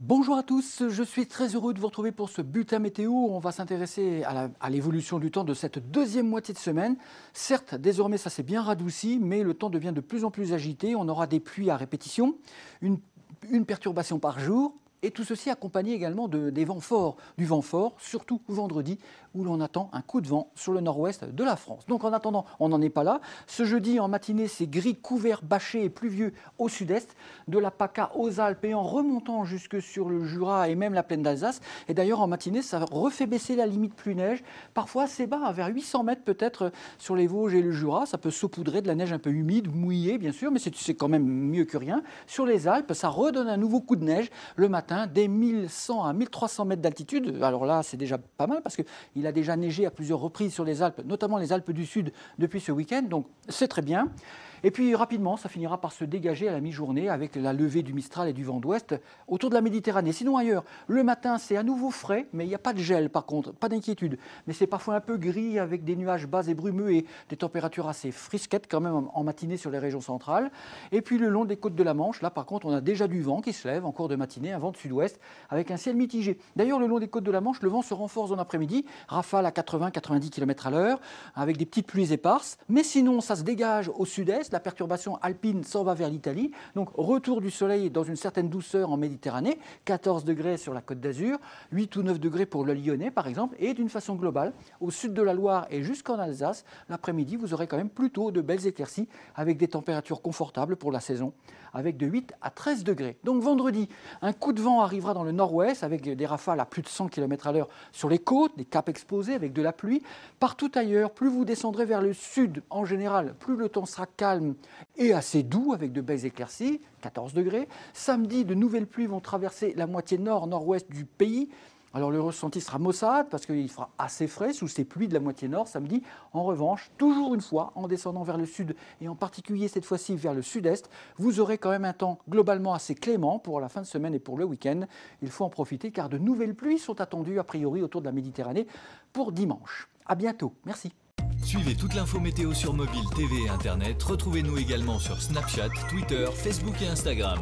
Bonjour à tous, je suis très heureux de vous retrouver pour ce bulletin météo. On va s'intéresser à l'évolution du temps de cette deuxième moitié de semaine. Certes, désormais ça s'est bien radouci, mais le temps devient de plus en plus agité. On aura des pluies à répétition, une perturbation par jour. Et tout ceci accompagné également des vents forts, du vent fort, surtout vendredi, où l'on attend un coup de vent sur le nord-ouest de la France. Donc en attendant, on n'en est pas là. Ce jeudi en matinée, c'est gris, couvert, bâché et pluvieux au sud-est, de la PACA aux Alpes et en remontant jusque sur le Jura et même la plaine d'Alsace. Et d'ailleurs en matinée, ça refait baisser la limite pluie-neige, parfois assez bas, vers 800 mètres peut-être sur les Vosges et le Jura. Ça peut saupoudrer de la neige un peu humide, mouillée bien sûr, mais c'est quand même mieux que rien. Sur les Alpes, ça redonne un nouveau coup de neige le matin, des 1100 à 1300 mètres d'altitude. Alors là, c'est déjà pas mal parce qu'il a déjà neigé à plusieurs reprises sur les Alpes, notamment les Alpes du Sud depuis ce week-end, donc c'est très bien. Et puis rapidement, ça finira par se dégager à la mi-journée avec la levée du Mistral et du vent d'ouest autour de la Méditerranée. Sinon ailleurs, le matin, c'est à nouveau frais, mais il n'y a pas de gel par contre, pas d'inquiétude. Mais c'est parfois un peu gris avec des nuages bas et brumeux et des températures assez frisquettes quand même en matinée sur les régions centrales. Et puis le long des côtes de la Manche, là par contre, on a déjà du vent qui se lève en cours de matinée, un vent de sud-ouest avec un ciel mitigé. D'ailleurs, le long des côtes de la Manche, le vent se renforce en après-midi, rafale à 80-90 km à l'heure, avec des petites pluies éparses. Mais sinon, ça se dégage au sud-est, la perturbation alpine s'en va vers l'Italie. Donc, retour du soleil dans une certaine douceur en Méditerranée, 14 degrés sur la Côte d'Azur, 8 ou 9 degrés pour le Lyonnais, par exemple. Et d'une façon globale, au sud de la Loire et jusqu'en Alsace, l'après-midi, vous aurez quand même plutôt de belles éclaircies, avec des températures confortables pour la saison, avec de 8 à 13 degrés. Donc, vendredi, un coup de vent arrivera dans le nord-ouest avec des rafales à plus de 100 km à l'heure sur les côtes, des caps exposés avec de la pluie. Partout ailleurs, plus vous descendrez vers le sud en général, plus le temps sera calme et assez doux avec de belles éclaircies, 14 degrés. Samedi, de nouvelles pluies vont traverser la moitié nord-nord-ouest du pays. Alors le ressenti sera maussade parce qu'il fera assez frais sous ces pluies de la moitié nord samedi. En revanche, toujours une fois, en descendant vers le sud et en particulier cette fois-ci vers le sud-est, vous aurez quand même un temps globalement assez clément pour la fin de semaine et pour le week-end. Il faut en profiter car de nouvelles pluies sont attendues a priori autour de la Méditerranée pour dimanche. À bientôt, merci. Suivez toute l'info météo sur mobile, TV et Internet. Retrouvez-nous également sur Snapchat, Twitter, Facebook et Instagram.